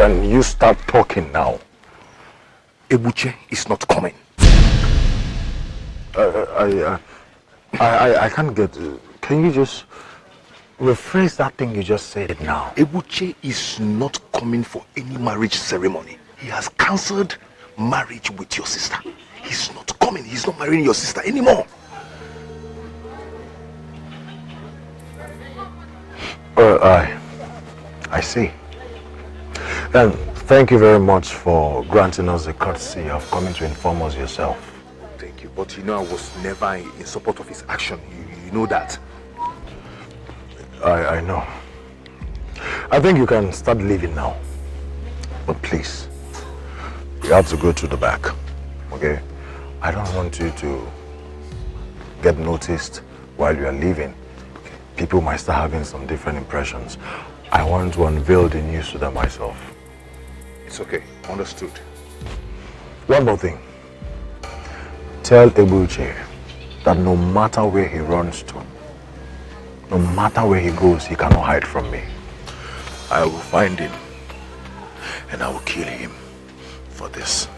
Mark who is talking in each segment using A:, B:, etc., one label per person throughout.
A: can you start talking now?
B: Ebuche is not coming.
A: I can't get... Can you just rephrase that thing you just said now?
B: Ebuche is not coming for any marriage ceremony. He has cancelled marriage with your sister. He's not coming. He's not marrying your sister anymore.
A: I see. And thank you very much for granting us the courtesy of coming to inform us yourself.
B: Thank you, but you know I was never in support of his action. You know that.
A: I know. I think you can start leaving now. But please, you have to go to the back, okay? I don't want you to get noticed while you are leaving. People might start having some different impressions. I want to unveil the news to them myself.
B: It's okay, understood.
A: One more thing. Tell Ebuche that no matter where he runs to, no matter where he goes, he cannot hide from me.
B: I will find him and I will kill him for this.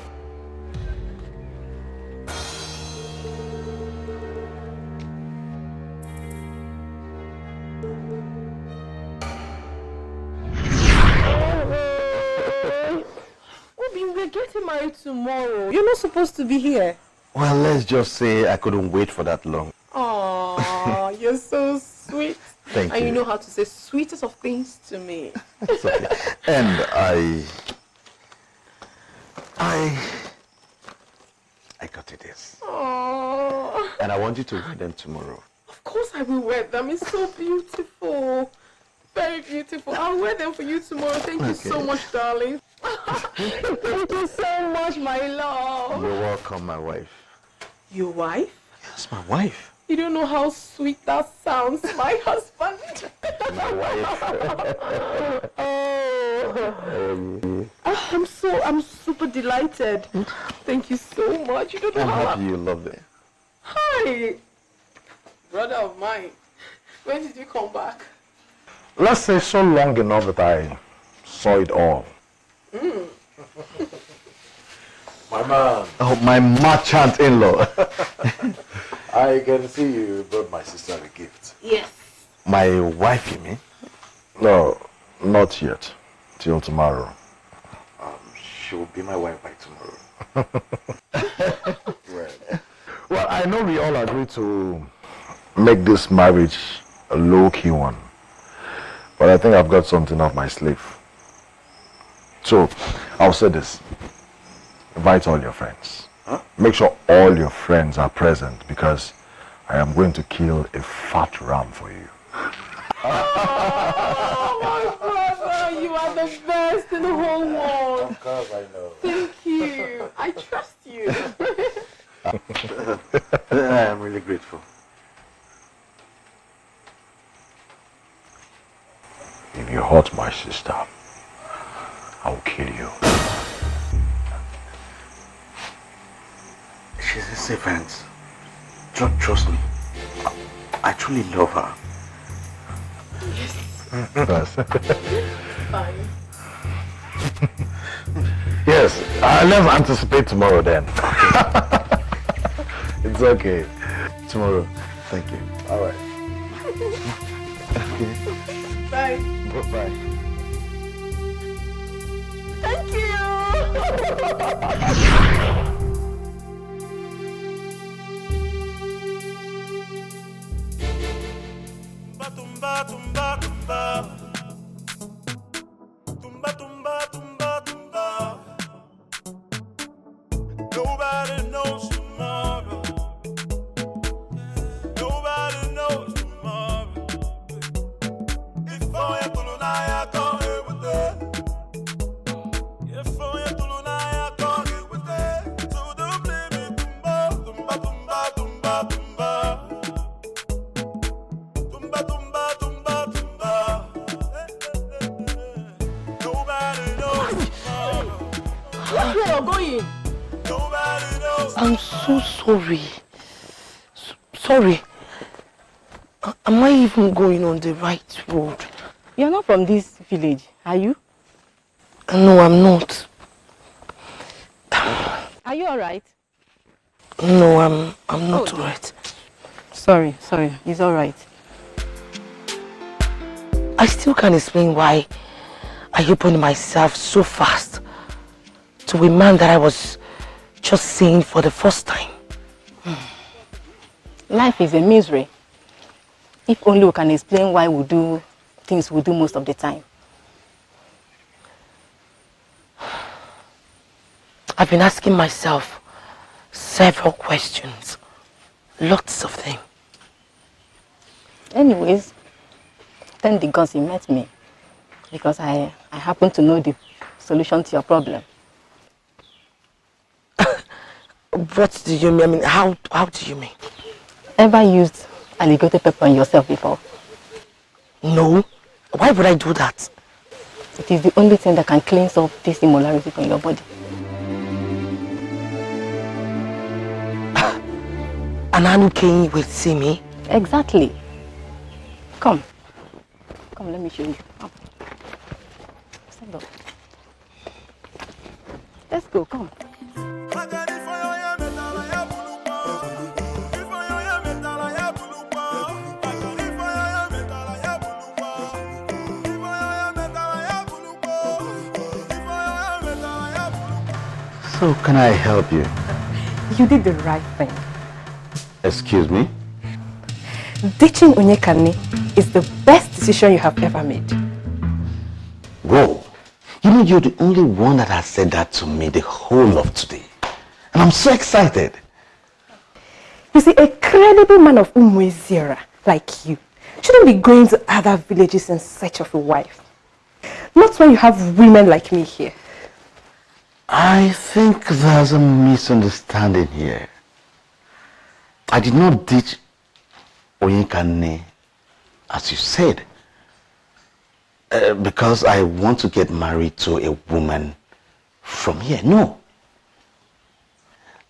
C: We're getting married tomorrow. You're not supposed to be here.
D: Well, let's just say I couldn't wait for that long.
C: Oh, you're so sweet.
D: Thank you.
C: And you know how to say sweetest of things to me.
D: It's okay. And I got you this.
C: Oh.
D: And I want you to wear them tomorrow.
C: Of course I will wear them. It's so beautiful. Very beautiful. I'll wear them for you tomorrow. Thank you so much, darling. Thank you so much, my love.
D: You're welcome, my wife.
C: Your wife?
D: Yes, my wife.
C: You don't know how sweet that sounds, my husband.
D: My wife.
C: I'm super delighted. Thank you so much. You don't know
D: I'm
C: how
D: happy you love it.
C: Hi, brother of mine. When did you come back?
A: Let's say so long enough that I saw it all. My man.
D: Oh, my merchant-in-law.
A: I can see you brought my sister a gift.
C: Yes.
D: My wife, you mean?
A: No, not yet. Till tomorrow.
D: She will be my wife by tomorrow.
A: Well, I know we all agree to make this marriage a low-key one. But I think I've got something up my sleeve. So, I'll say this. Invite all your friends.
D: Huh?
A: Make sure all your friends are present because I am going to kill a fat ram for you.
C: Oh, my brother, you are the best in the whole world.
A: Of course, I know.
C: Thank you. I trust you.
D: I am really grateful.
A: If you hurt my sister, I'll kill you.
D: She's a safe hands. Trust me. I truly love her.
C: Yes. Fine.
A: Yes, let's anticipate tomorrow then. It's okay.
D: Tomorrow. Thank you.
A: All right.
D: Okay.
C: Bye.
A: Bye.
C: Thank you.
E: Tumba, tumba, tumba. Tumba, tumba, tumba, tumba. Nobody knows tomorrow. Nobody knows tomorrow. If I am to I can't live with it. If I am to I can't live with it. So don't blame me. Tumba, tumba, tumba, tumba, tumba. Tumba, tumba, tumba, tumba. Nobody knows tomorrow.
C: Where you are going?
E: Nobody knows.
F: I'm so sorry. Sorry. Am I even going on the right road?
G: You're not from this village, are you?
F: No, I'm not.
G: Are you alright?
F: No, I'm not alright.
G: Sorry, it's alright.
F: I still can't explain why I opened myself so fast to a man that I was just seeing for the first time.
G: Life is a misery. If only we can explain why we do things we do most of the time.
F: I've been asking myself several questions. Lots of them.
G: Anyways, thank the gods you met me. Because I happen to know the solution to your problem.
F: What do you mean? I mean, how do you mean?
G: Ever used alligator pepper on yourself before?
F: No. Why would I do that?
G: It is the only thing that can cleanse up this immorality from your body.
F: An Anuke will see me?
G: Exactly. Come, let me show you. Come. Stand up. Let's go, come.
D: So, can I help you?
G: You did the right thing.
D: Excuse me?
G: Ditching Onyekani is the best decision you have ever made.
D: Whoa. You know, you're the only one that has said that to me the whole of today. And I'm so excited.
G: You see, a credible man of Umwezira like you shouldn't be going to other villages in search of a wife. Not when you have women like me here.
D: I think there's a misunderstanding here. I did not ditch Onyekane, as you said, because I want to get married to a woman from here. No.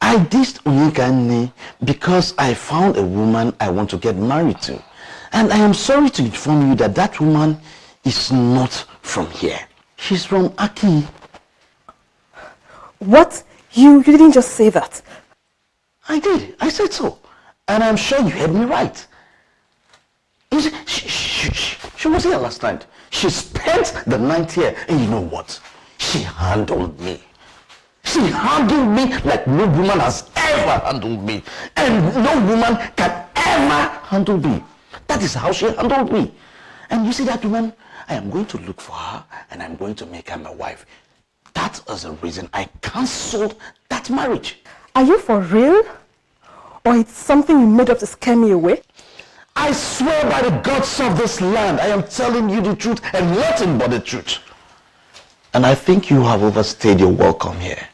D: I ditched Onyekane because I found a woman I want to get married to. And I am sorry to inform you that that woman is not from here. She's from Aki.
G: What? You didn't just say that.
D: I did. I said so. And I'm sure you heard me right. You see, she was here last night. She spent the night here. And you know what? She handled me. She handled me like no woman has ever handled me. And no woman can ever handle me. That is how she handled me. And you see that woman? I am going to look for her and I'm going to make her my wife. That is the reason I cancelled that marriage.
G: Are you for real? Or it's something you made up to scare me away?
D: I swear by the gods of this land, I am telling you the truth and nothing but the truth. And I think you have overstayed your welcome here.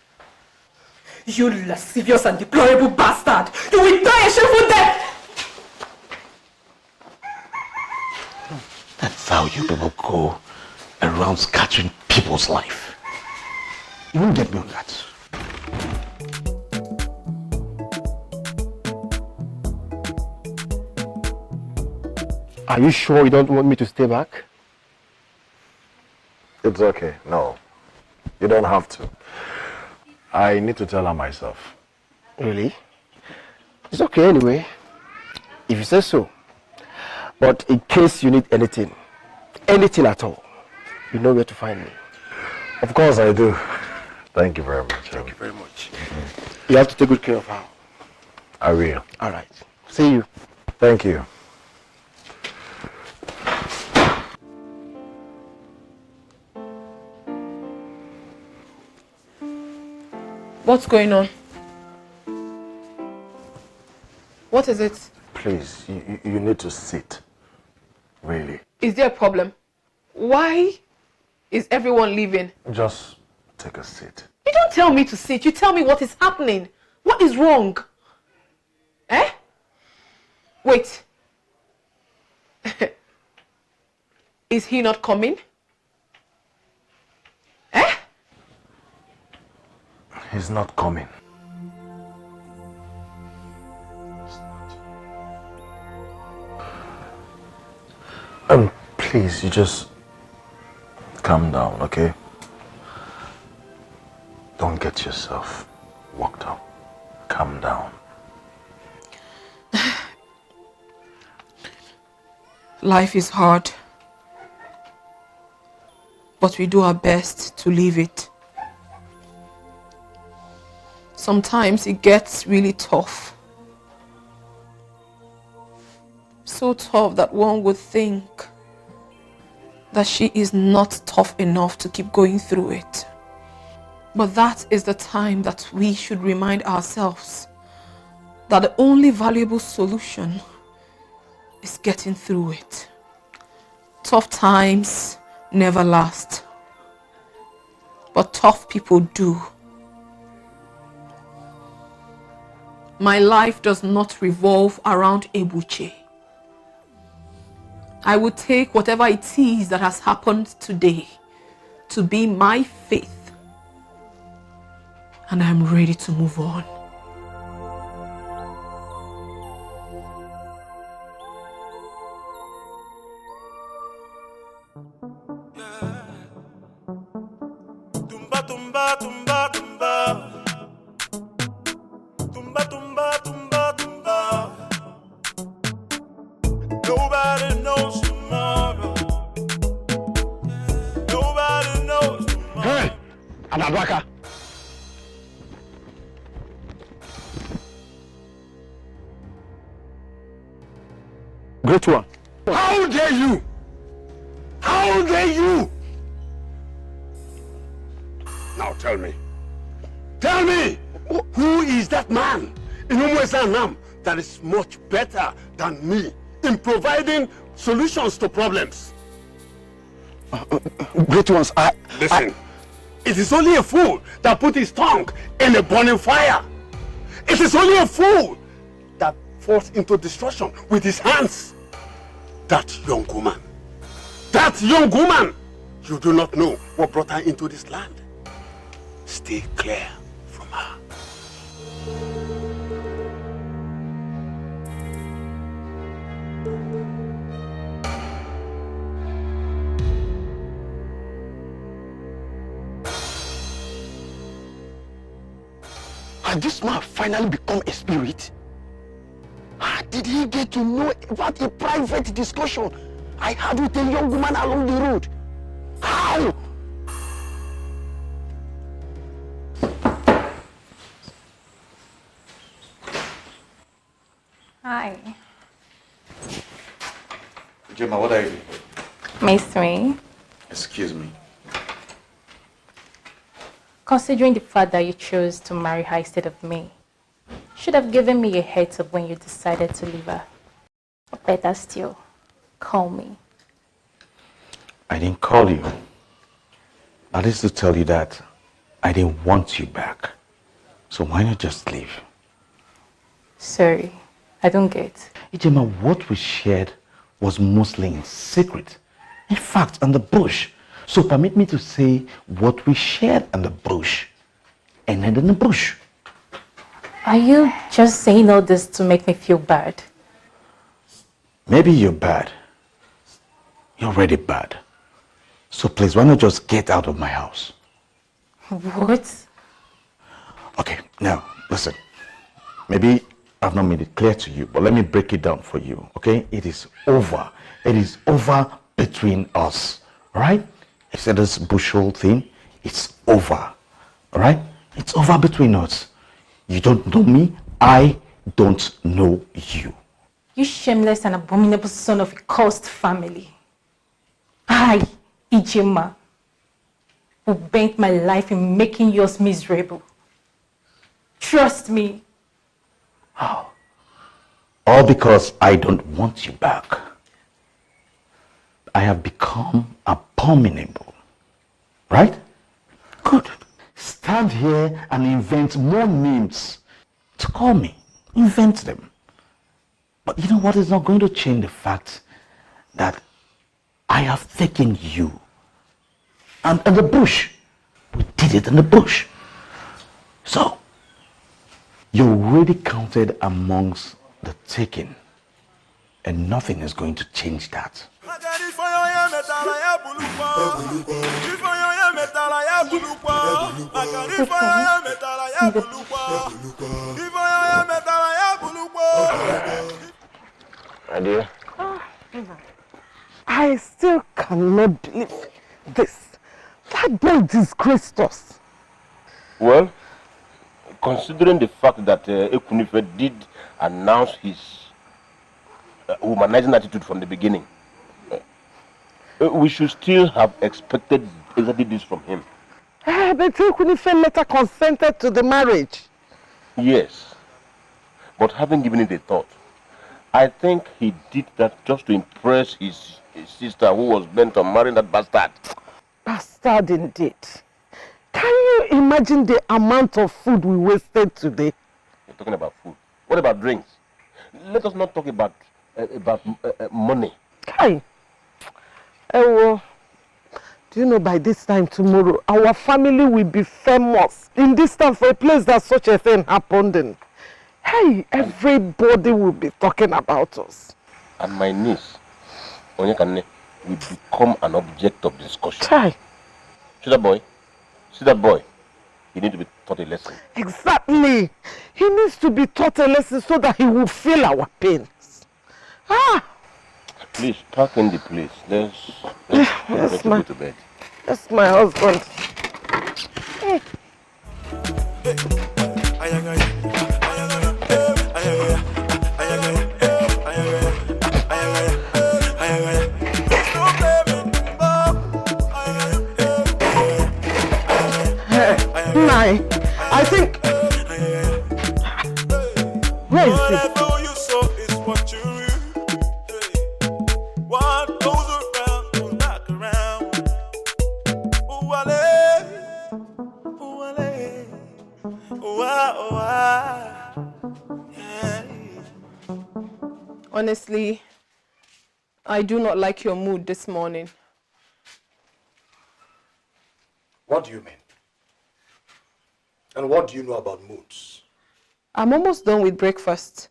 G: You lascivious and deplorable bastard! You will die a shameful death!
D: That's how you people go around scattering people's life. You won't get me on that.
B: Are you sure you don't want me to stay back?
A: It's okay. No, you don't have to. I need to tell her myself.
B: Really? It's okay anyway, if you say so. But in case you need anything at all, you know where to find me.
A: Of course I do. Thank you very much.
B: Thank you very much. You have to take good care of her.
A: I will.
B: All right. See you.
A: Thank you.
C: What's going on? What is it?
A: Please, you need to sit. Really.
C: Is there a problem? Why is everyone leaving?
A: Just take a seat.
C: You don't tell me to sit. You tell me what is happening. What is wrong? Eh? Wait. Is he not coming? Eh?
A: He's not coming. Please, you just calm down, okay? Don't get yourself worked up. Calm down.
C: Life is hard, but we do our best to live it. Sometimes it gets really tough. So tough that one would think that she is not tough enough to keep going through it. But that is the time that we should remind ourselves that the only valuable solution is getting through it. Tough times never last, but tough people do. My life does not revolve around Ebuche. I will take whatever it is that has happened today to be my faith, and I'm ready to move on.
E: Tumba, tumba, tumba, tumba. Tumba, tumba, tumba, tumba. Nobody knows tomorrow. Nobody knows tomorrow.
B: Hey, Anabaka. Great one. How dare you? How dare you? Now tell me. Tell me, who is that man in Umwesanam that is much better than me in providing solutions to problems? Great ones, Listen, it is only a fool that put his tongue in a burning fire. It is only a fool that falls into destruction with his hands. That young woman, you do not know what brought her into this land. Stay clear from her. Has this man finally become a spirit? How did he get to know about a private discussion I had with a young woman along the road? How?
H: Hi.
D: Gemma, what are you doing?
H: Miss me.
D: Excuse me.
H: Considering the fact that you chose to marry her instead of me, should have given me a heads up when you decided to leave her. Or better still, call me.
D: I didn't call you. That is to tell you that I didn't want you back. So why not just leave?
H: Sorry, I don't get.
D: Gemma, what we shared was mostly in secret. In fact, on the bush. So permit me to say what we shared in the bush. And in the bush.
H: Are you just saying all this to make me feel bad?
D: Maybe you're bad. You're already bad. So please, why not just get out of my house?
H: What?
D: Okay, now, listen. Maybe I've not made it clear to you, but let me break it down for you, okay? It is over. It is over between us, all right? I said this bushel thing, it's over, all right? It's over between us. You don't know me, I don't know you.
H: You shameless and abominable son of a cursed family. I, Ijema, who bent my life in making yours miserable. Trust me.
D: How? All because I don't want you back. I have become abominable, right? Good. Stand here and invent more names to call me. Invent them. But you know what is not going to change the fact that I have taken you. And in the bush. We did it in the bush. So, you're already counted amongst the taken. And nothing is going to change that. My dear.
F: I still cannot believe this. That boy disgraced us.
I: Well, considering the fact that Ekunife did announce his humanizing attitude from the beginning, we should still have expected exactly this from him.
F: But Ekunife later consented to the marriage.
I: Yes, but having given it a thought, I think he did that just to impress his sister who was bent on marrying that bastard.
F: Bastard indeed. Can you imagine the amount of food we wasted today?
I: You're talking about food. What about drinks? Let us not talk about money.
F: Kai. Do you know by this time tomorrow, our family will be famous in this town for a place that such a thing happened in. Hey, everybody will be talking about us.
I: And my niece, Onyekane, will become an object of discussion.
F: Kai.
I: See that boy? See that boy? He needs to be taught a lesson.
F: Exactly. He needs to be taught a lesson so that he will feel our pains.
I: Please, park in the place. Let's go to bed.
F: That's my husband. I think... Where is it?
C: Honestly, I do not like your mood this morning.
A: What do you mean? And what do you know about moods?
C: I'm almost done with breakfast.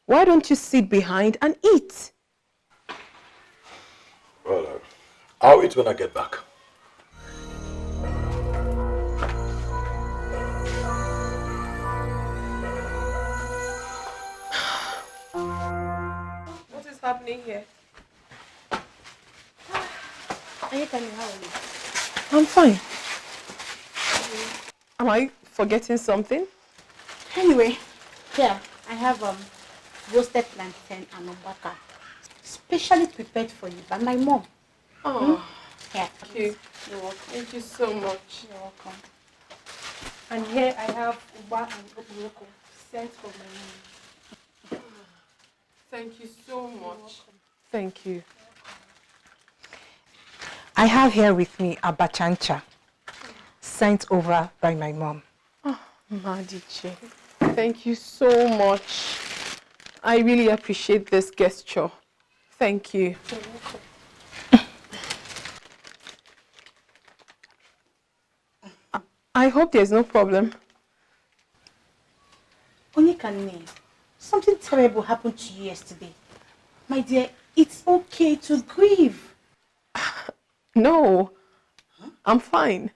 C: Why don't you sit behind and eat?
A: Well, I'll eat when I get back.
C: What is happening here? I'm fine. Am I forgetting something?
J: Anyway, here I have roasted plantain and umbaka, specially prepared for you by my mom.
C: Oh,
J: Here.
C: thank you.
J: You're welcome.
C: Thank you so much.
J: You're welcome. And here I have uba and okporoko sent from my mom.
C: Thank you so much. Thank you.
H: I have here with me a bachancha sent over by my mom.
C: Oh, Madiche, thank you so much. I really appreciate this gesture. Thank you.
J: You're welcome.
C: I hope there's no problem.
J: Onyekane, something terrible happened to you yesterday. My dear, it's okay to grieve.
C: No, I'm fine.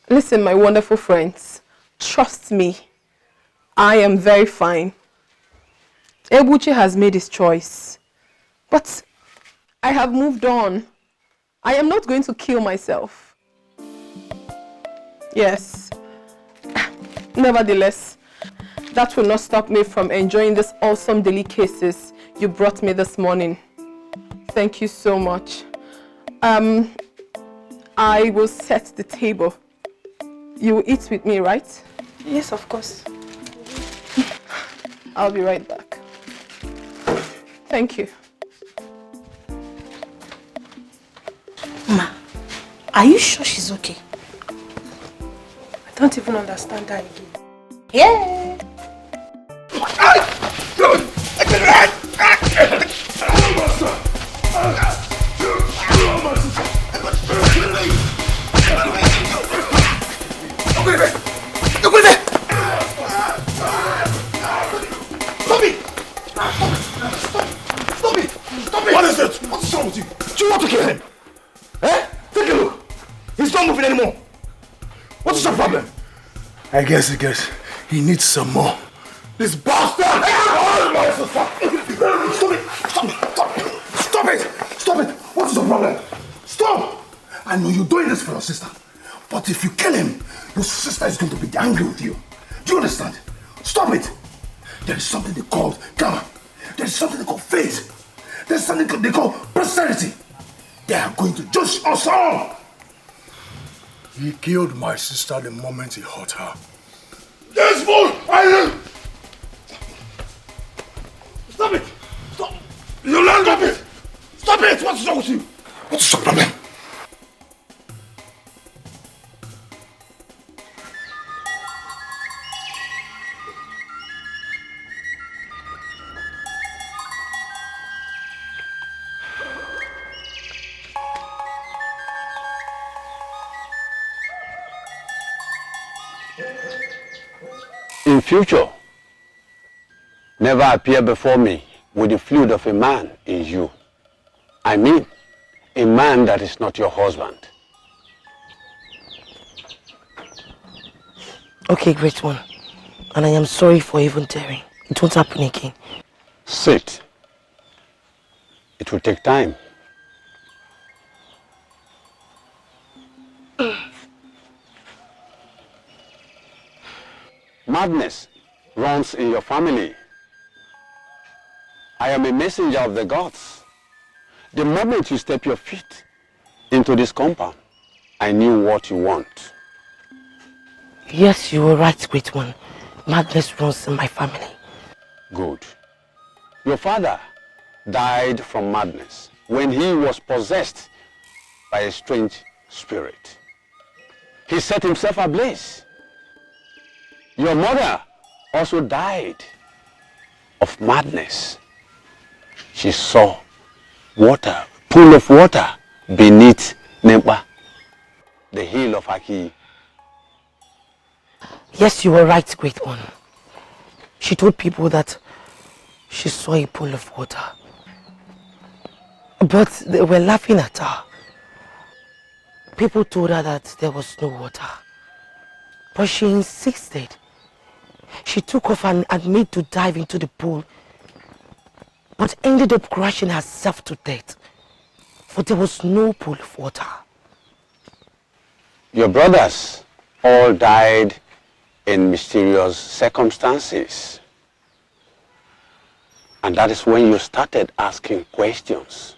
C: Listen, my wonderful friends, trust me, I am very fine. Ebuchi has made his choice, but I have moved on. I am not going to kill myself. Yes. Nevertheless, that will not stop me from enjoying this awesome delicacies you brought me this morning. Thank you so much. I will set the table. You will eat with me, right?
J: Yes, of course.
C: I'll be right back. Thank you.
J: Ma, are you sure she's okay?
G: I don't even understand her again.
J: Yeah.
D: What is it? What's wrong with you? Do you want to kill him? Eh? Take a look. He's not moving anymore.
B: What's the problem? I guess he needs some more. This bastard! Stop it! Stop it! What's the problem? Stop! I know you're doing this for your sister. But if you kill him, your sister is going to be angry with you. Do you understand? Stop it! There is something they call karma. There is something they call fate. There's something they call posterity. They are going to judge us all. He killed my sister the moment he hurt her. This fool! Stop it! Stop! You learn stop it! Stop it! What's wrong with you? What's the problem?
K: In future, never appear before me with the fluid of a man in you. I mean, a man that is not your husband.
F: Okay, great one. And I am sorry for even daring. It won't happen again.
K: Sit. It will take time. Madness runs in your family. I am a messenger of the gods. The moment you step your feet into this compound, I knew what you want.
F: Yes, you were right, great one. Madness runs in my family.
K: Good. Your father died from madness when he was possessed by a strange spirit. He set himself ablaze. Your mother also died of madness. She saw water, pool of water beneath Nempa, the hill of Aki.
F: Yes, you were right, great one. She told people that she saw a pool of water. But they were laughing at her. People told her that there was no water. But she insisted. She took off and admitted to dive into the pool, but ended up crashing herself to death, for there was no pool of water.
K: Your brothers all died in mysterious circumstances. And that is when you started asking questions.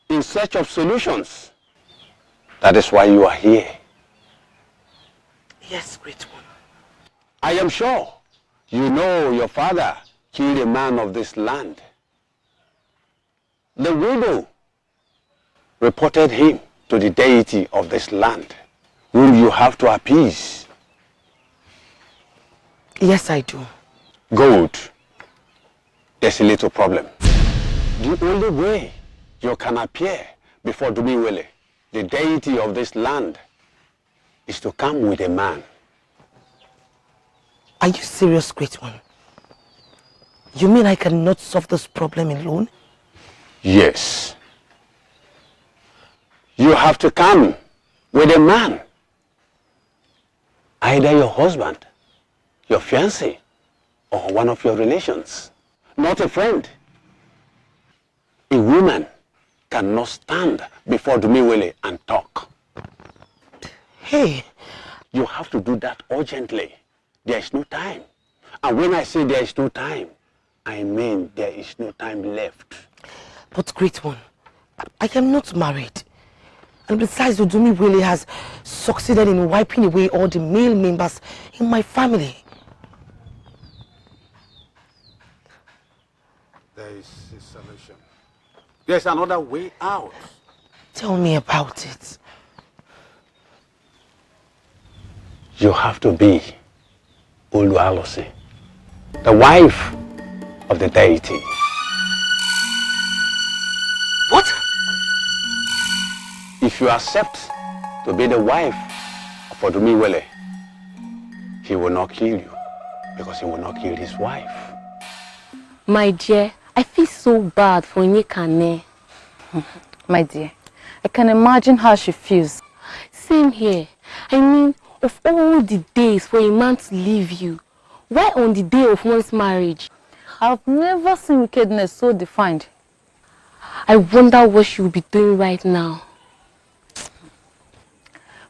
K: In search of solutions. That is why you are here.
F: Yes, great one.
K: I am sure you know your father killed a man of this land. The widow reported him to the deity of this land, whom you have to appease.
F: Yes, I do.
K: Good. There's a little problem. The only way you can appear before Dumiwele, the deity of this land, is to come with a man.
F: Are you serious, great one? You mean I cannot solve this problem alone?
K: Yes. You have to come with a man. Either your husband, your fiancé, or one of your relations. Not a friend. A woman cannot stand before Dumiwele and talk.
F: Hey.
K: You have to do that urgently. There is no time. And when I say there is no time, I mean there is no time left.
F: But great one, I am not married. And besides, Dumiwele has succeeded in wiping away all the male members in my family.
K: There is a solution. There's another way out.
F: Tell me about it.
K: You have to be Oluwalosi, the wife of the deity.
F: What?
K: If you accept to be the wife of Odumiwele, he will not kill you because he will not kill his wife.
L: My dear, I feel so bad for Nyekane.
M: My dear, I can imagine how she feels.
L: Same here. I mean, of all the days for a man to leave you, why on the day of one's marriage?
M: I've never seen wickedness so defined.
L: I wonder what she will be doing right now.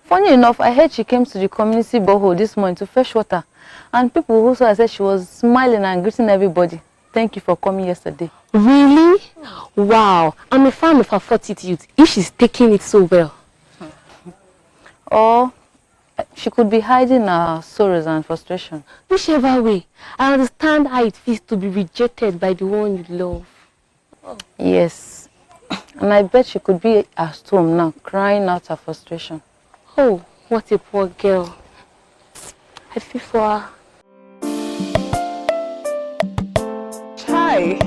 M: Funny enough, I heard she came to the community borehole this morning to fetch water. And people who saw her said she was smiling and greeting everybody. Thank you for coming yesterday.
L: Really? Wow. I'm a fan of her fortitude if she's taking it so well.
M: Or she could be hiding her sorrows and frustration.
L: Whichever way, I understand how it feels to be rejected by the one you love.
M: Yes. And I bet she could be at home now, crying out her frustration.
L: Oh, what a poor girl. I feel for her.
C: Hi.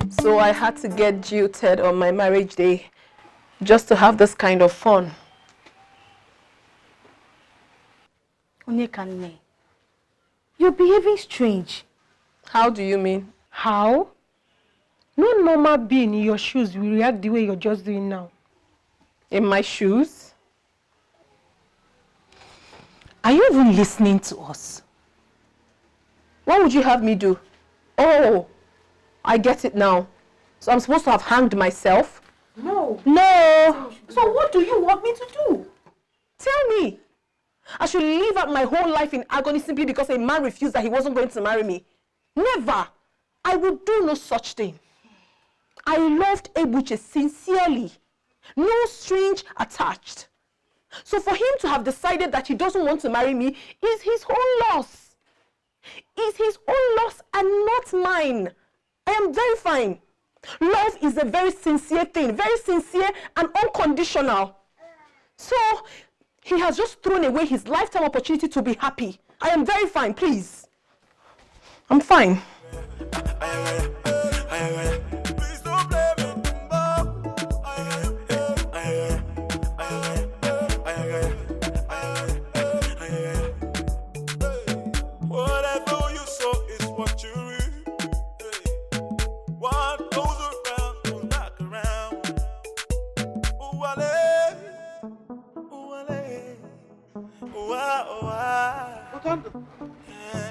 C: So I had to get jilted on my marriage day just to have this kind of fun.
J: Onyekane, you're behaving strange.
C: How do you mean?
H: How? No normal being in your shoes will react the way you're just doing now.
C: In my shoes?
H: Are you even listening to us?
C: What would you have me do? Oh, I get it now. So I'm supposed to have hanged myself?
H: No.
C: No.
H: So what do you want me to do?
C: Tell me. I should live out my whole life in agony simply because a man refused that he wasn't going to marry me. Never. I would do no such thing. I loved Ebuche sincerely. No strings attached. So for him to have decided that he doesn't want to marry me is his own loss. Is his own loss and not mine. I am very fine. Love is a very sincere thing, very sincere and unconditional. So he has just thrown away his lifetime opportunity to be happy. I am very fine, please. I'm fine.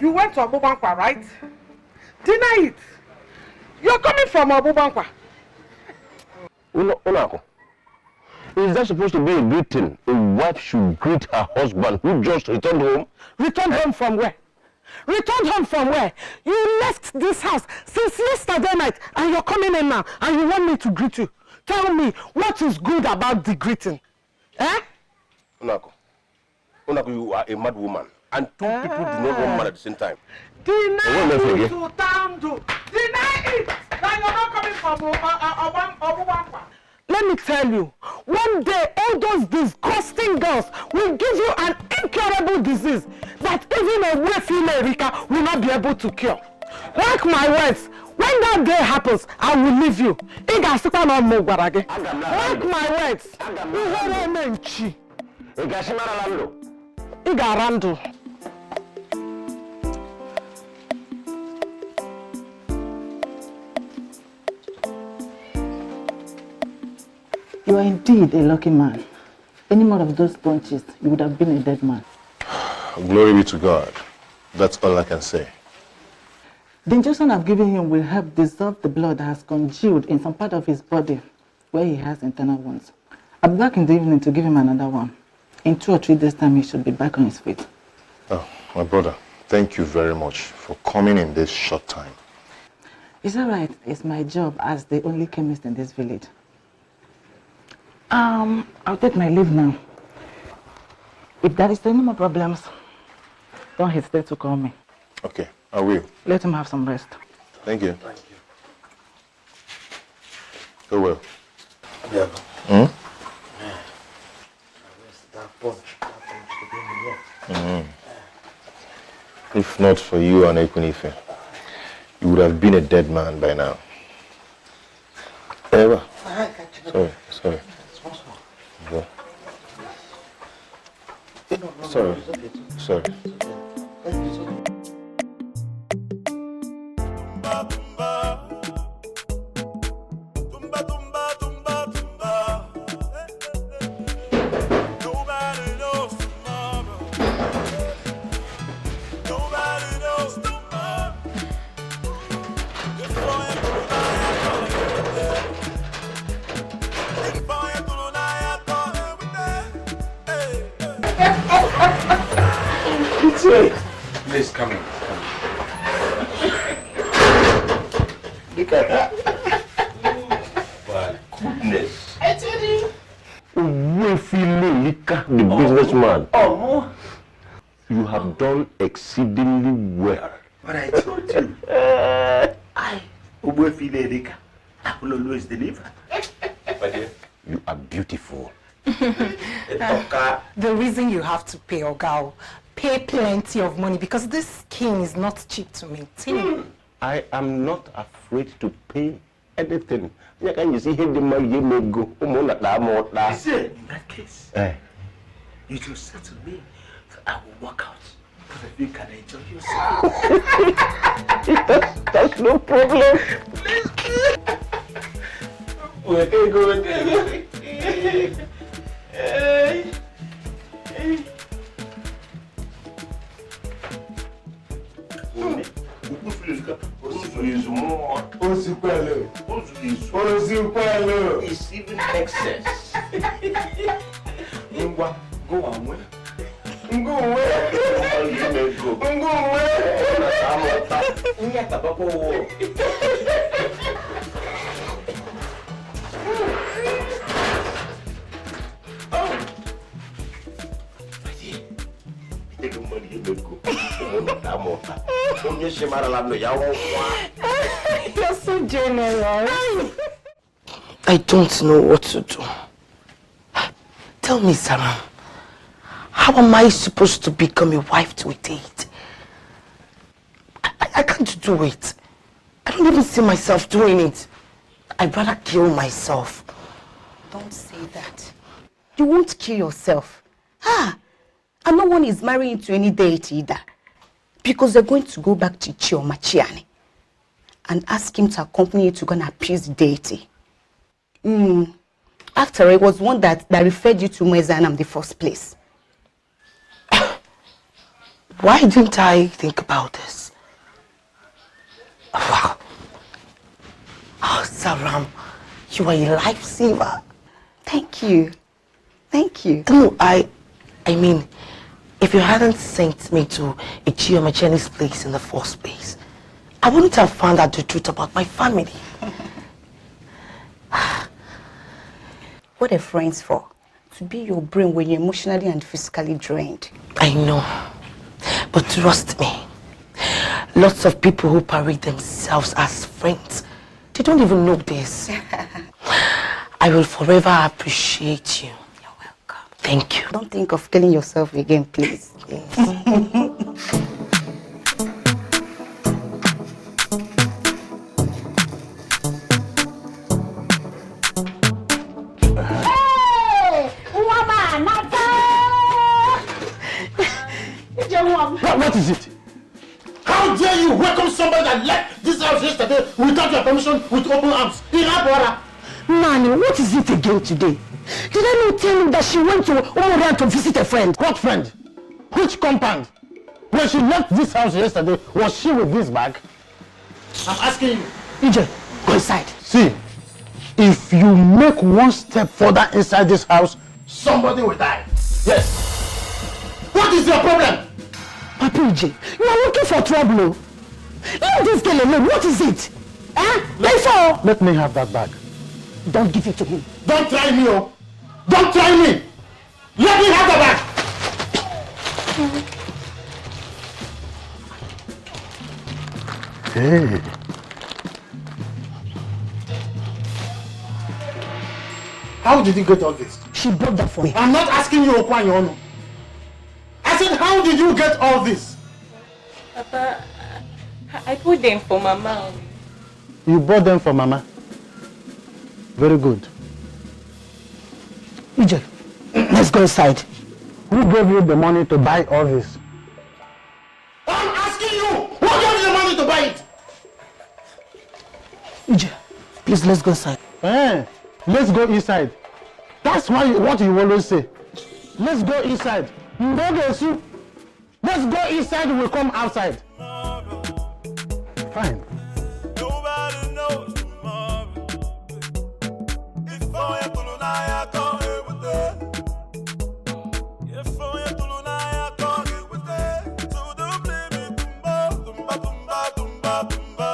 F: You went to Abubankwa, right? Deny it. You're coming from Abubankwa.
I: Onako, is that supposed to be a good thing? A wife should greet her husband who just returned home?
F: Returned home from where? Returned home from where? You left this house since yesterday night and you're coming in now and you want me to greet you. Tell me, what is good about the greeting? Eh?
I: Onako, you are a mad woman. And two people do not want man at the same time.
F: Deny it to Tando. Deny it that you're not coming from Abubankwa. Let me tell you, one day all those disgusting girls will give you an incurable disease that even a female Rika will not be able to cure. Mark my words, when that day happens, I will leave you. Mark my words. Igarando.
N: You are indeed a lucky man. Any more of those bunches, you would have been a dead man.
A: Glory be to God. That's all I can say.
N: The injection I've given him will help dissolve the blood that has congealed in some part of his body where he has internal wounds. I'll be back in the evening to give him another one. In 2 or 3 days' time, he should be back on his feet.
A: Oh, my brother, thank you very much for coming in this short time.
N: It's all right. It's my job as the only chemist in this village. I'll take my leave now. If there is any more problems, don't hesitate to call me.
A: Okay, I will.
N: Let him have some rest.
A: Thank you. Go well.
D: Yeah.
A: If not for you and Ekunife, you would have been a dead man by now. Eva. Sorry. Yeah. Sorry.
I: the businessman. You have done exceedingly well.
D: But I told you, I will always deliver.
I: You are beautiful.
H: The reason you have to pay Ogao, pay plenty of money because this skin is not cheap to maintain.
I: I am not afraid to pay anything. Can you see him the money you may go?
D: In that case, you just said to me, so I will walk out. Because if you can enjoy yourself.
F: That's no problem.
D: It's even excess. Go away. Go away.
H: You're so generous.
F: I don't know what to do. Tell me, Sarah, how am I supposed to become a wife to a date? I can't do it. I don't even see myself doing it. I'd rather kill myself.
J: Don't say that. You won't kill yourself. And no one is marrying to any deity either. Because they're going to go back to Chioma Chiani and ask him to accompany you to go and appease the deity. After all, it was one that referred you to Mwezana in the first place.
F: Why didn't I think about this? Wow. Oh, Saram, you are a lifesaver.
J: Thank you. Thank you.
F: No, I mean, if you hadn't sent me to a Chioma Chiani's place in the first place, I wouldn't have found out the truth about my family.
J: What are friends for? To be your brain when you're emotionally and physically drained.
F: I know. But trust me, lots of people who parade themselves as friends, they don't even know this. I will forever appreciate you.
J: You're welcome.
F: Thank you.
J: Don't think of killing yourself again, please.
B: What is it? How dare you welcome somebody that left this house yesterday without your permission with open arms?
F: Nani, what is it again today? Did I not tell you that she went to Omoran to visit a friend?
B: What friend? Which compound? When she left this house yesterday, was she with this bag? I'm asking you.
F: EJ, go inside.
B: See, if you make one step further inside this house, somebody will die. Yes. What is your problem?
F: Papa EJ, you are looking for trouble. Leave this girl alone. What is it?
B: Let me have that bag.
F: Don't give it to him.
B: Don't try me, oh. Don't try me. Let me have the bag. Hey. How did you get all this?
F: She brought that for me.
B: I'm not asking you, Okwanyono. I said, how did you get all this?
O: Papa, I put them for Mama.
B: You bought them for Mama? Very good.
F: EJ, let's go inside.
B: Who gave you the money to buy all this? I'm asking you! Who gave you the money to buy it?
F: EJ, please, let's go inside.
B: Let's go inside. That's what you always say. Let's go inside. Let's go inside, we'll come outside. Fine.
E: Nobody knows tomorrow. If I am to lie, I can't live with it. If I am to lie, I can't live with it. So don't blame me, tumba, tumba, tumba, tumba, tumba,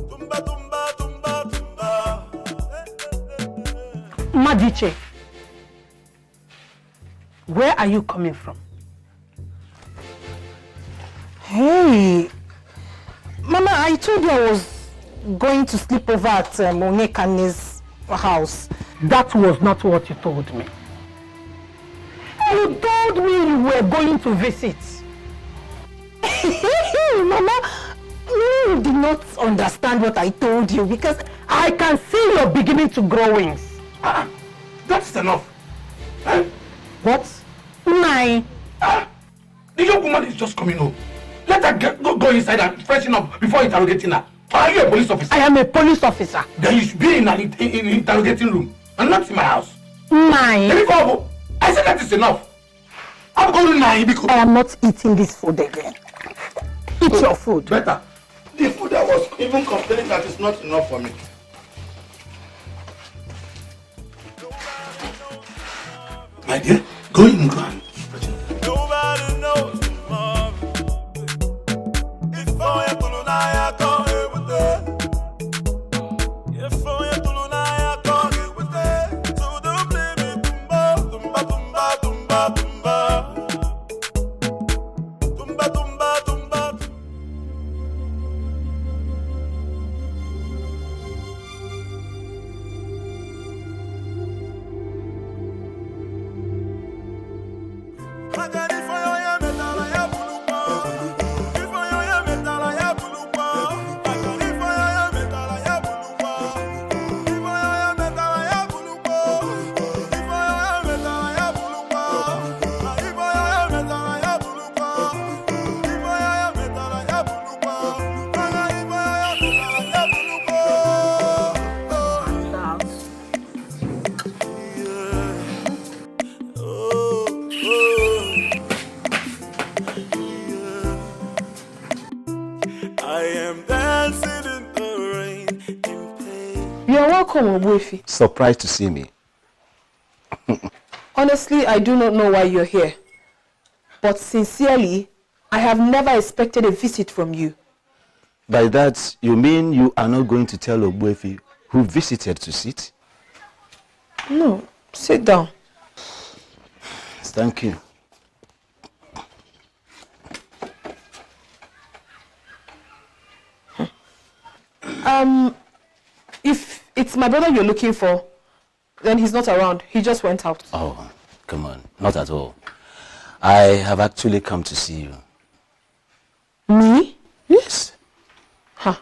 E: tumba, tumba, tumba, tumba.
F: Madiche, Where are you coming from? Hey, Mama, I told you I was going to sleep over at Onyekanne's house. That was not what you told me. You told me you were going to visit. Mama, you did not understand what I told you because I can see you're beginning to grow wings.
B: That's enough.
F: What? Nine.
B: The young woman is just coming home. Let her go inside and freshen up before interrogating her. Are you a police officer?
F: I am a police officer.
B: Then you should be in an interrogating room and not in my house.
F: Nine.
B: I said that is enough. I'm going to nine because
F: I am not eating this food again. Eat your food.
B: Better. The food I was even complaining that is not enough for me. My dear, go in and go and
E: Nobody knows tomorrow. If I am to I can't live with it. If I am to I can't live with it. So don't blame me, tumba, tumba, tumba, tumba, tumba. Tumba, tumba, tumba.
C: You're welcome, Ogbuefi.
D: Surprised to see me.
C: Honestly, I do not know why you're here. But sincerely, I have never expected a visit from you.
D: By that, you mean you are not going to tell Ogbuefi who visited to sit?
C: No, sit down.
D: Thank you.
C: If it's my brother you're looking for, then he's not around. He just went out.
D: Oh, come on. Not at all. I have actually come to see you.
C: Me?
D: Yes.
C: Huh.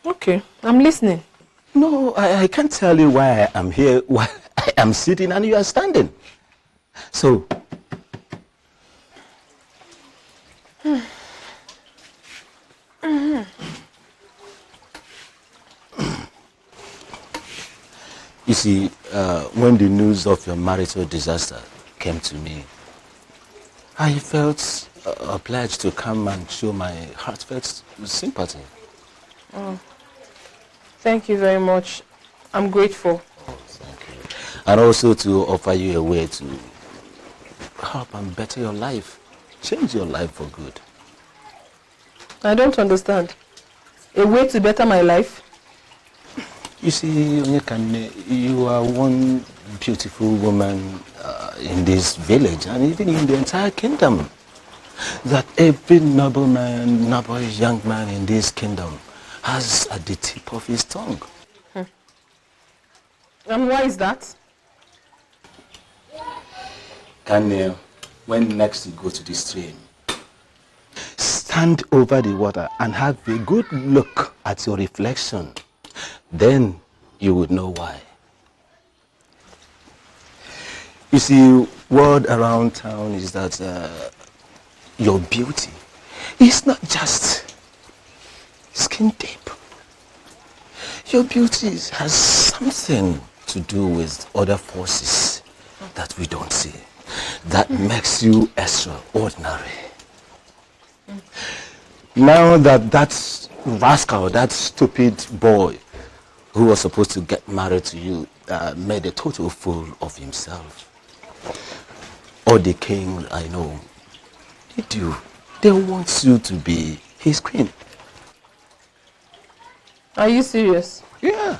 C: Okay, I'm listening.
D: No, I can't tell you why I am here, why I am sitting and you are standing. So, you see, when the news of your marital disaster came to me, I felt obliged to come and show my heartfelt sympathy.
C: Oh. Thank you very much. I'm grateful.
D: Oh, thank you. And also to offer you a way to help and better your life, change your life for good.
C: I don't understand. A way to better my life?
D: You see, Onyekane, you are one beautiful woman in this village and even in the entire kingdom. That every noble man, noble young man in this kingdom has at the tip of his tongue.
C: And why is that?
D: Kanye, when next you go to the stream, stand over the water and have a good look at your reflection. Then you would know why. You see, word around town is that your beauty is not just skin deep. Your beauty has something to do with other forces that we don't see. That makes you extraordinary. Now that rascal, that stupid boy who was supposed to get married to you made a total fool of himself. All the king I know, they want you to be his queen.
C: Are you serious?
D: Yeah.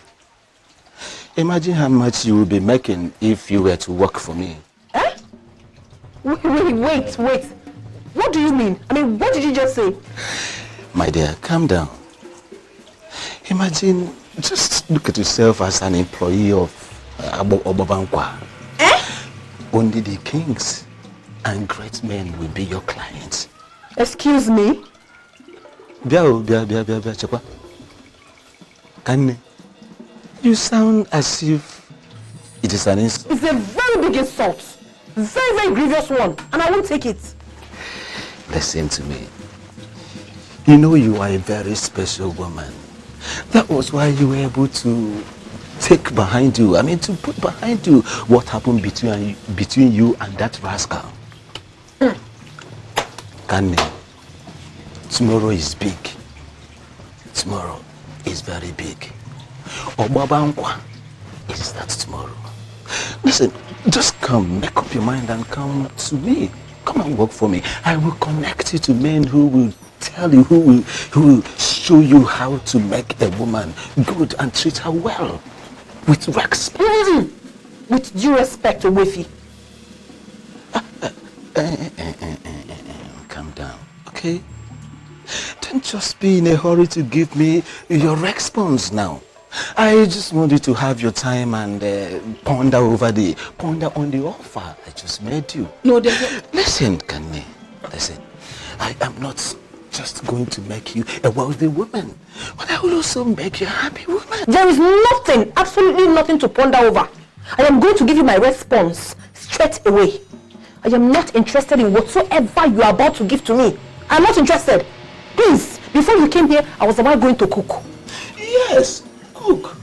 D: Imagine how much you will be making if you were to work for me.
C: Eh?
G: Wait. What do you mean? I mean, what did you just say?
D: My dear, calm down. Imagine, just look at yourself as an employee of Obabankwa. Only the kings and great men will be your clients.
G: Excuse me?
D: Chekwa. Kane, you sound as if it is an insult.
G: It's a very big insult. Very, very grievous one. And I won't take it.
D: Listen to me. You know you are a very special woman. That was why you were able to take behind you, to put behind you what happened between you and that rascal. Kane, tomorrow is big. Tomorrow is very big. Obabankwa is that tomorrow. Listen, just come, make up your mind and come to me. Come and work for me. I will connect you to men who will tell you, who will show you how to make a woman good and treat her well. With respect.
G: With due respect, Owefi.
D: Calm down, okay? Don't just be in a hurry to give me your response now. I just want you to have your time and ponder on the offer I just made you.
G: No,
D: listen, Kane. Listen, I am not just going to make you a wealthy woman, but I will also make you a happy woman.
G: There is nothing, absolutely nothing to ponder over. I am going to give you my response straight away. I am not interested in whatsoever you are about to give to me. I am not interested. Please, before you came here, I was the one going to cook.
D: Yes, cook.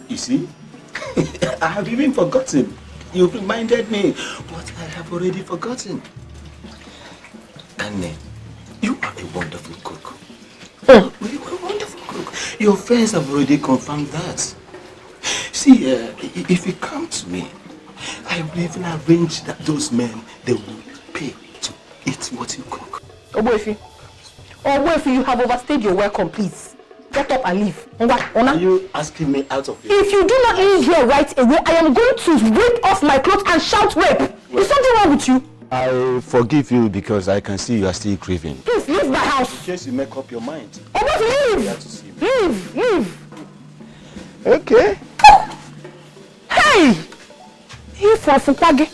D: You see, I have even forgotten. You reminded me, but I have already forgotten. Anne, you are a wonderful cook. You are a wonderful cook. Your friends have already confirmed that. See, if you come to me, I will even arrange that those men, they will pay to eat what you cook.
G: Oboefi, you have overstayed your welcome, please. Get up and leave.
D: Are you asking me out of here?
G: If you do not leave here right away, I am going to rip off my clothes and shout rape. Is something wrong with you?
D: I forgive you because I can see you are still grieving.
G: Please leave my house.
D: In case you make up your mind.
G: Oboefi, leave. Leave.
D: Okay.
G: Hey! You for Fupage.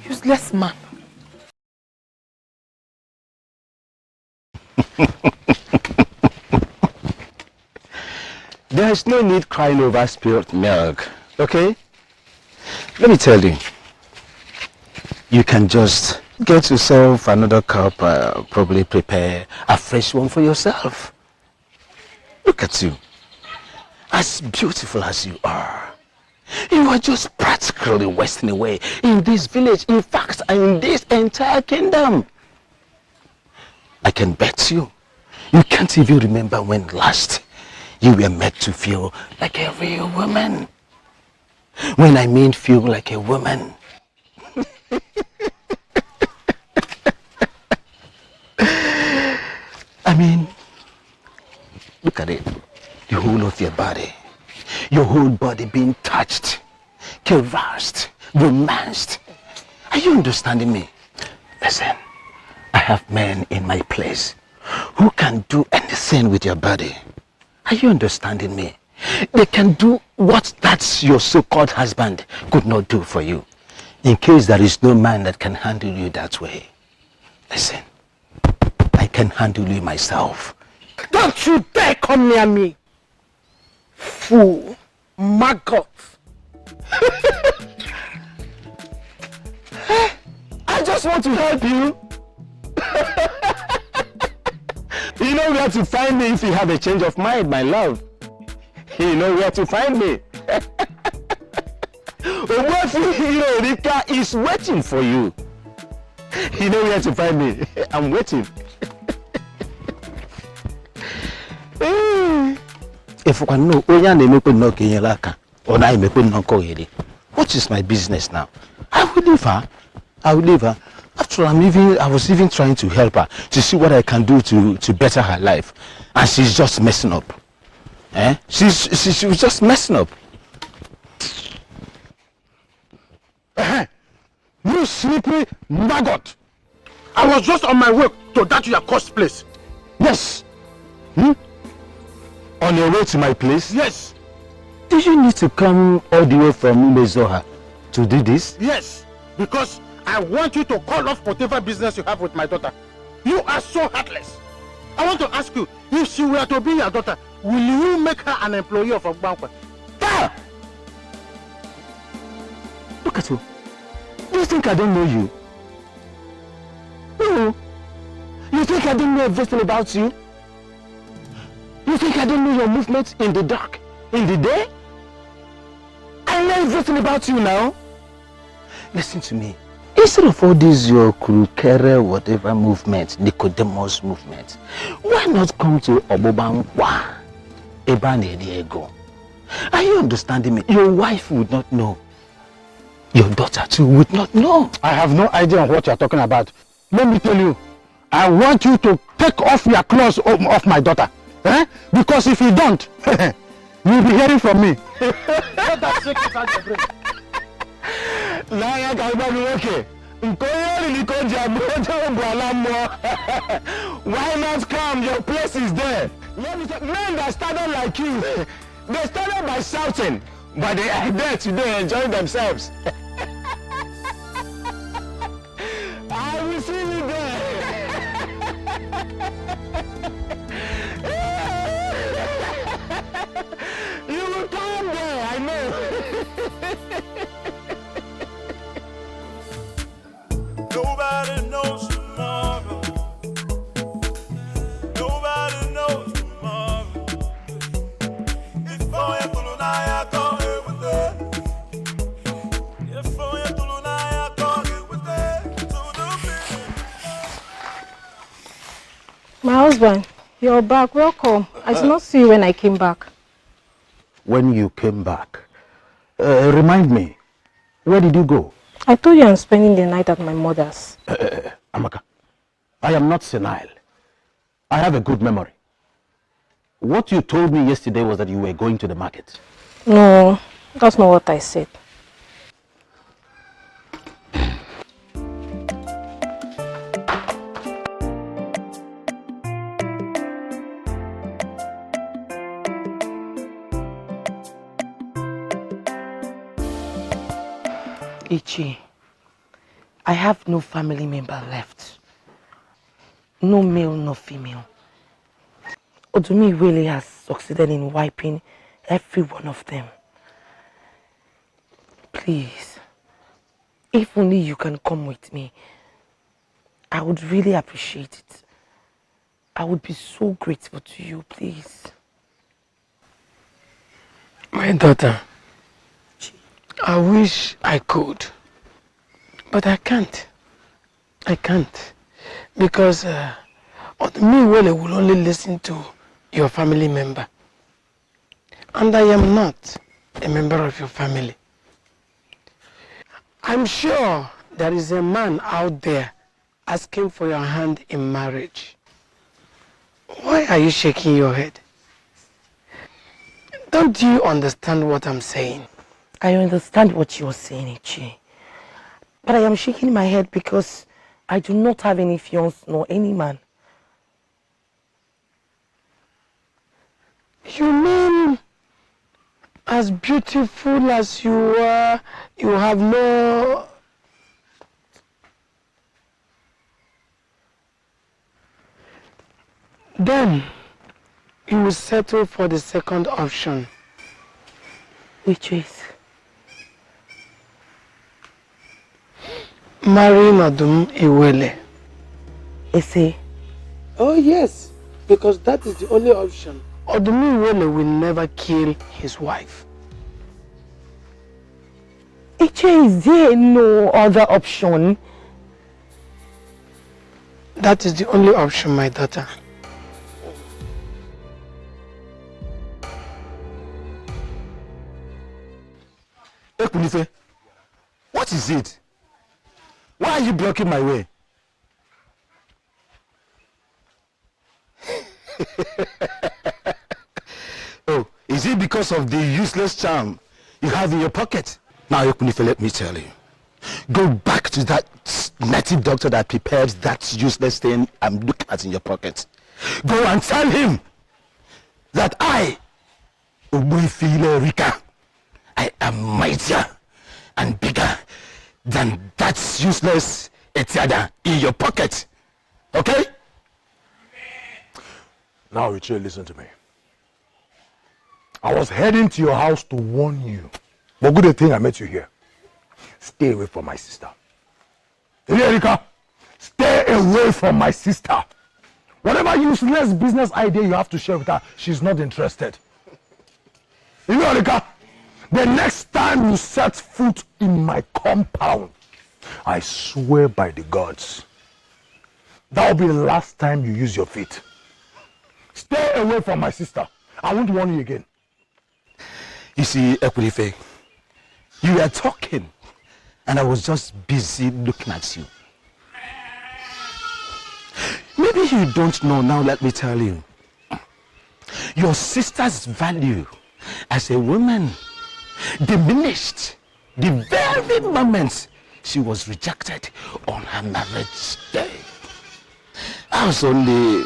G: Useless man.
D: There is no need crying over spilled milk, okay? Let me tell you. You can just get yourself another cup, probably prepare a fresh one for yourself. Look at you. As beautiful as you are just practically wasting away in this village, in fact, in this entire kingdom. I can bet you can't even remember when last you were made to feel like a real woman. When I mean feel like a woman. Look at it. The whole of your body. Your whole body being touched, caressed, romanced. Are you understanding me? Listen, I have men in my place who can do anything with your body. Are you understanding me? They can do what that your so-called husband could not do for you. In case there is no man that can handle you that way. Listen, I can handle you myself.
F: Don't you dare come near me! Fool! Maggot!
D: I just want to help you. You know where to find me if you have a change of mind, my love. You know where to find me. Rika is waiting for you. You know where to find me. I'm waiting. If I know, what is my business now? I will leave her. After all, I was even trying to help her to see what I can do to better her life, and she's just messing up. She was just messing up.
F: You
B: slippery maggot. I was just on my way to that your cursed place.
D: Yes. On your way to my place?
B: Yes.
D: Did you need to come all the way from Umezoha to do this?
B: Yes, because I want you to call off whatever business you have with my daughter. You are so heartless. I want to ask you, if she were to be your daughter, will you make her an employee of Ogbankwa?
D: Ah! Look at you. Do you think I don't know you? No. You think I don't know everything about you? You think I don't know your movements in the dark, in the day? I know everything about you now. Listen to me. Instead of all these your Kurukere whatever movement, Nicodemus movement, why not come to Obobankwa, Ebane Diego? Are you understanding me? Your wife would not know. Your daughter too would not know.
B: I have no idea what you are talking about. Let me tell you, I want you to take off your clothes off my daughter. Because if you don't, you'll be hearing from me. Let that secret out your brain.
D: Why not come? Your place is there. Men that started like you, they started by shouting, but they are there today enjoying themselves. I will see you there. You will come there, I know.
E: Nobody knows tomorrow. Nobody knows tomorrow. If I am to lie, I can't live with it. If I am to lie, I can't live with it.
H: My husband, you're back. Welcome. I did not see you when I came back.
D: When you came back, remind me, where did you go?
H: I told you I'm spending the night at my mother's.
D: Amaka, I am not senile. I have a good memory. What you told me yesterday was that you were going to the market.
H: No, that's not what I said.
F: Ichi, I have no family member left. No male, no female. Odumi really has succeeded in wiping every one of them. Please, if only you can come with me, I would really appreciate it. I would be so grateful to you, please.
P: My daughter, I wish I could, but I can't. I can't, because me will only listen to your family member, and I am not a member of your family. I'm sure there is a man out there asking for your hand in marriage. Why are you shaking your head? Don't you understand what I'm saying?
F: I understand what you're saying, Ichi. But I am shaking my head because I do not have any fiance nor any man.
P: You mean, as beautiful as you are, you have no... Then, you will settle for the second option.
F: Which is?
P: Marry Madam Iwele.
F: Ese?
P: Oh yes, because that is the only option. Odum Iwele will never kill his wife.
F: Iche, is there no other option?
P: That is the only option, my daughter.
D: Ekunife, what is it? Why are you blocking my way? Oh, is it because of the useless charm you have in your pocket? Now, Ekunife, let me tell you. Go back back to that native doctor that prepared that useless thing I'm looking at in your pocket. Go and tell him that I, Ubwifile Rika, I am mightier and bigger than that useless Etiada in your pocket. Okay?
A: Now, Richard, listen to me. I was heading to your house to warn you. But good thing I met you here. Stay away from my sister. Erika, stay away from my sister. Whatever useless business idea you have to share with her, she's not interested. Erika, the next time you set foot in my compound, I swear by the gods, that will be the last time you use your feet. Stay away from my sister. I won't warn you again.
D: You see, Ekurife, you were talking and I was just busy looking at you. Maybe you don't know now, let me tell you. Your sister's value as a woman diminished the very moment she was rejected on her marriage day. I was only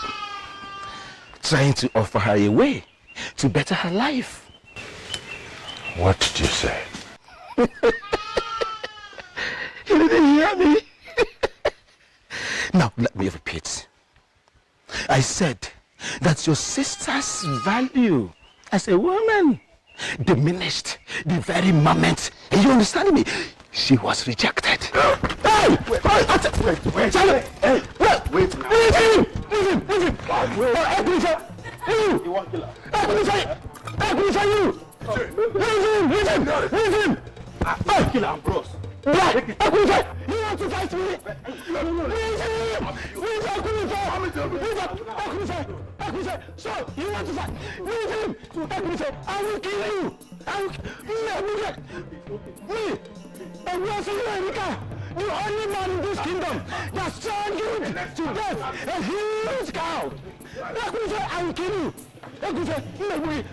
D: trying to offer her a way to better her life.
A: What did you say?
D: You didn't hear me? Now, let me repeat. I said that your sister's value as a woman diminished the very moment, and you understand me, she was rejected. Hey! Wait, hey! Wait now. Leave him! You want killer? Leave him! Killer, I'm bros. You want to fight me? So, you want to fight? Leave him! I will kill you! Me! The only man in this kingdom that turned you to death, a huge cow! I will kill you! I will kill you!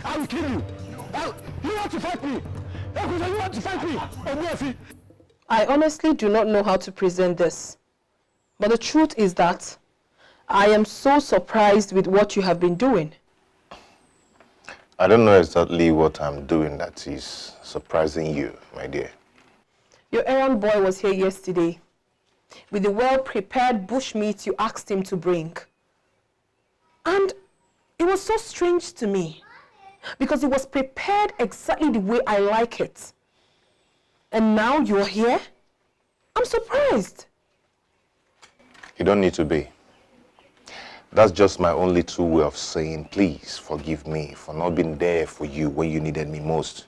D: I will kill you! You want to fight me? You want to fight me?
G: I honestly do not know how to present this. But the truth is that I am so surprised with what you have been doing.
A: I don't know exactly what I'm doing that is surprising you, my dear.
G: Your errand boy was here yesterday with the well-prepared bushmeat you asked him to bring. And it was so strange to me because it was prepared exactly the way I like it. And now you're here? I'm surprised.
A: You don't need to be. That's just my only true way of saying, please forgive me for not being there for you when you needed me most.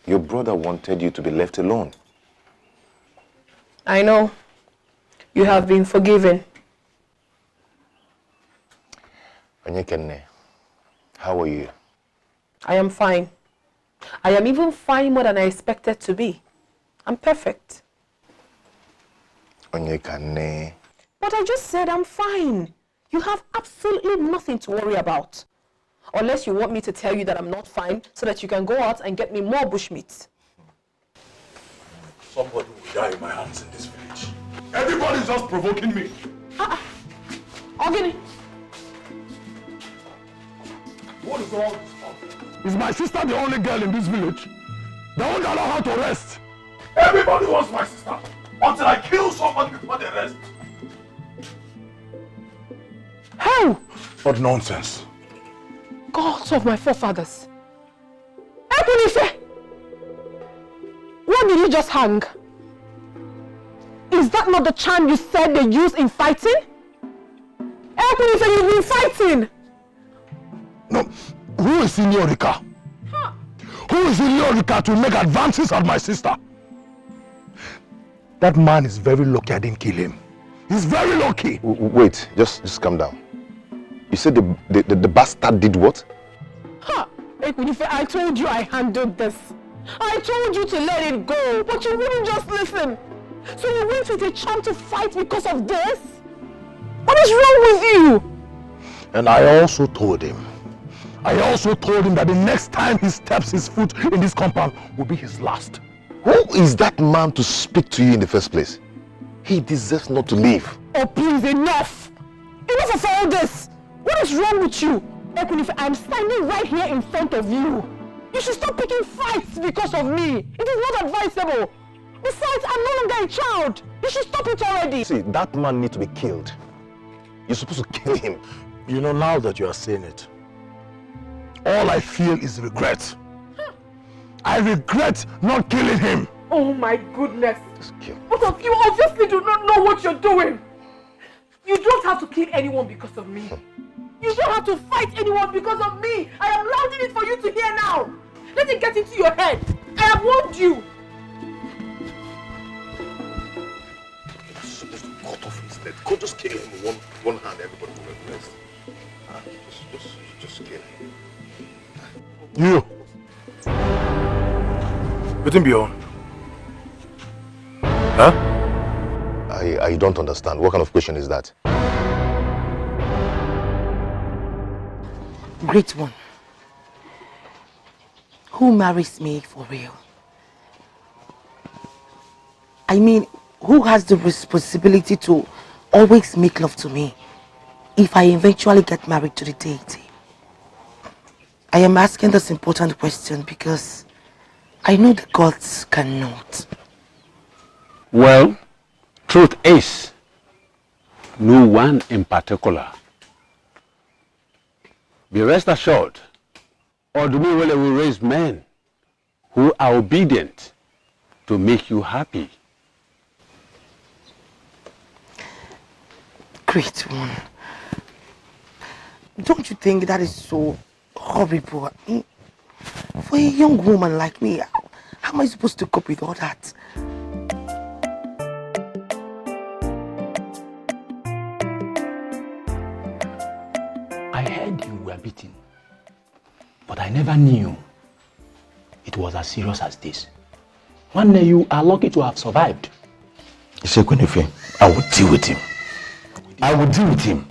A: Your brother wanted you to be left alone.
G: I know. You have been forgiven.
A: Onyekenne, how are you?
G: I am fine. I am even fine more than I expected to be. I'm perfect.
A: Onyekenne.
G: But I just said I'm fine. You have absolutely nothing to worry about. Unless you want me to tell you that I'm not fine so that you can go out and get me more bushmeat.
B: Somebody will die in my hands in this village. Everybody's just provoking me.
G: Ogini.
B: What is all this for?
A: Is my sister the only girl in this village? They won't allow her to rest.
B: Everybody wants my sister until I kill somebody before they rest.
G: How?
A: What nonsense.
G: Gods of my forefathers. Ekunife! What did you just hang? Is that not the charm you said they use in fighting? Ekunife, you've been fighting!
A: No, who is in Yorika? Huh? Who is in Yorika to make advances on my sister? That man is very lucky I didn't kill him. He's very lucky.
Q: Wait, just calm down. You said the bastard did what?
G: Huh? Ekunife, I told you I handled this. I told you to let it go, but you wouldn't just listen. So you went with a charm to fight because of this? What is wrong with you?
A: And I also told him I also told him that the next time he steps his foot in this compound will be his last.
Q: Who is that man to speak to you in the first place? He deserves not to live.
G: Oh, please, enough! Enough of all this! What is wrong with you? Ekunife, I'm standing right here in front of you. You should stop picking fights because of me. It is not advisable. Besides, I'm no longer a child. You should stop it already.
Q: See, that man needs to be killed. You're supposed to kill him.
A: You know, now that you are saying it, all I feel is regret. I regret not killing him.
C: Oh my goodness. Both of you obviously do not know what you're doing. You don't have to kill anyone because of me. You don't have to fight anyone because of me. I am louding it for you to hear now. Let it get into your head. I have warned you.
Q: You're supposed to cut off his head. Go just kill him with one hand, everybody will rest. Just kill him.
A: You. Let him be on. Huh?
Q: I don't understand. What kind of question is that?
G: Great one. Who marries me for real? I mean, who has the responsibility to always make love to me if I eventually get married to the deity? I am asking this important question because I know the gods cannot.
K: Well, truth is, no one in particular. Be rest assured, Odumiwele will raise men who are obedient to make you happy.
G: Great one. Don't you think that is so horrible? I mean, for a young woman like me, how am I supposed to cope with all that?
D: I heard you were beaten, but I never knew it was as serious as this. One day you are lucky to have survived. You say, Kwenefe, I will deal with him. I will deal with him.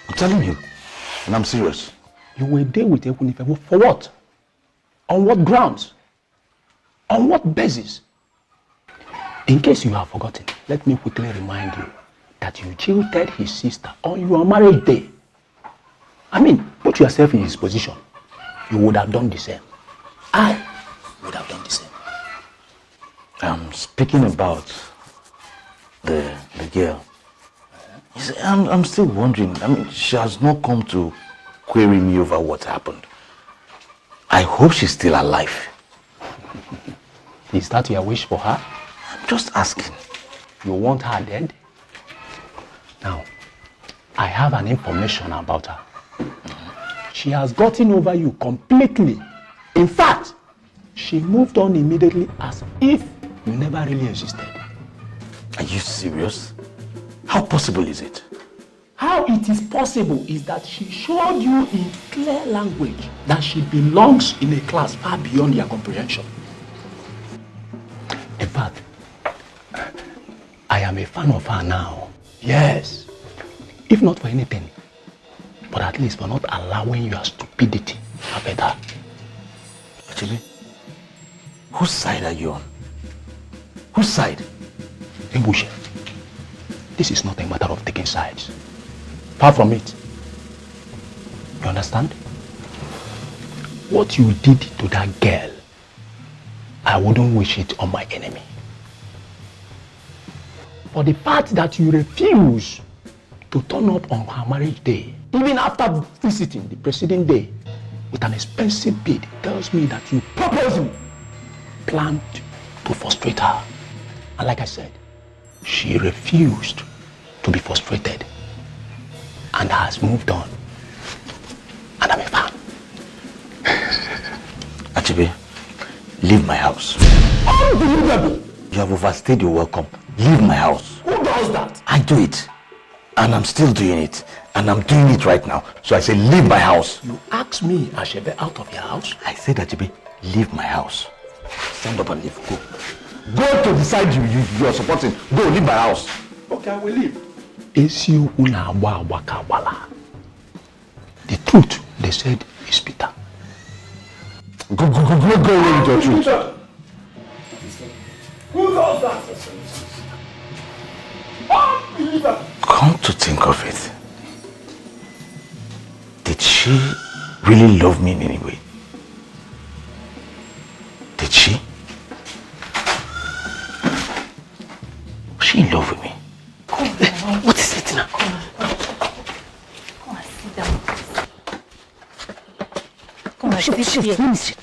D: I'm telling you, and I'm serious.
K: You will deal with Ekunife for what? On what grounds? On what basis? In case you have forgotten, let me quickly remind you that you jilted his sister on your marriage day. I mean, put yourself in his position. You would have done the same. I would have done the same.
D: I'm speaking about the girl. You see, I'm still wondering. I mean, she has not come to query me over what happened. I hope she's still alive.
K: Is that your wish for her?
D: I'm just asking.
K: You want her dead? Now, I have an information about her. She has gotten over you completely. In fact, she moved on immediately as if you never really existed.
D: Are you serious? How possible is it?
K: How it is possible is that she showed you in clear language that she belongs in a class far beyond your comprehension. In fact, I am a fan of her now. Yes. If not for anything, but at least for not allowing your stupidity affect her.
D: Actually, whose side are you on? Whose side?
K: Mbushe, this is not a matter of taking sides. Far from it. You understand? What you did to that girl, I wouldn't wish it on my enemy. For the part that you refuse to turn up on her marriage day, even after visiting the preceding day with an expensive bid, tells me that you purposely planned to frustrate her. And like I said, she refused to be frustrated and has moved on. And I'm a fan.
D: Achibe, leave my house.
K: Unbelievable!
D: You have overstayed your welcome. Leave my house.
K: Who does that?
D: I do it. And I'm still doing it. And I'm doing it right now. So I say, leave my house.
K: You asked me, Ashebe, out of your house?
D: I said, Achibe, leave my house. Stand up and leave. Go. Go to the side you are supporting. Go, leave my house.
K: Okay, I will leave. The truth, they said,
D: is Peter.
A: Go away with your truth.
B: Who does that?
D: Come to think of it, did she really love me in any way? Did she? Was she in love with me? What is it now?
H: Come on, sit down. Come on, sit here.
D: Let me sit.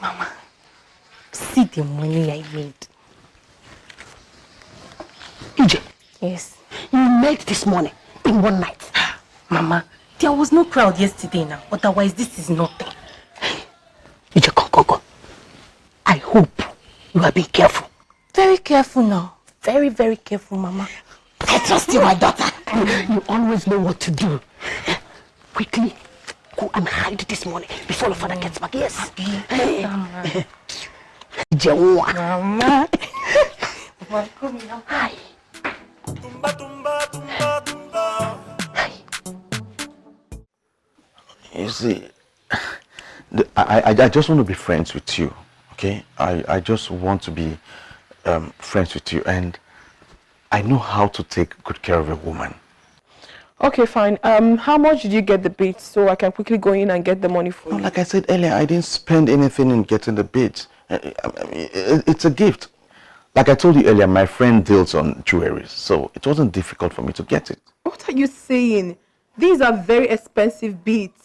H: Mama, see the money I made.
J: EJ.
H: Yes.
J: You made this money in one night.
H: Mama, there was no crowd yesterday now. Otherwise, this is nothing.
J: EJ, go. I hope you are being careful.
H: Very careful now. Very, very careful, Mama.
J: I trust you, my daughter. You always know what to do. Quickly, go and hide this money before your father gets back. Yes.
H: Mama.
J: Hi.
D: You see, I just want to be friends with you, okay? I just want to be friends with you, and I know how to take good care of a woman.
C: Okay, fine. How much did you get the beats so I can quickly go in and get the money for you?
D: Like I said earlier, I didn't spend anything in getting the beats. It's a gift. Like I told you earlier, my friend deals on jewelry, so it wasn't difficult for me to get it.
C: What are you saying? These are very expensive beads.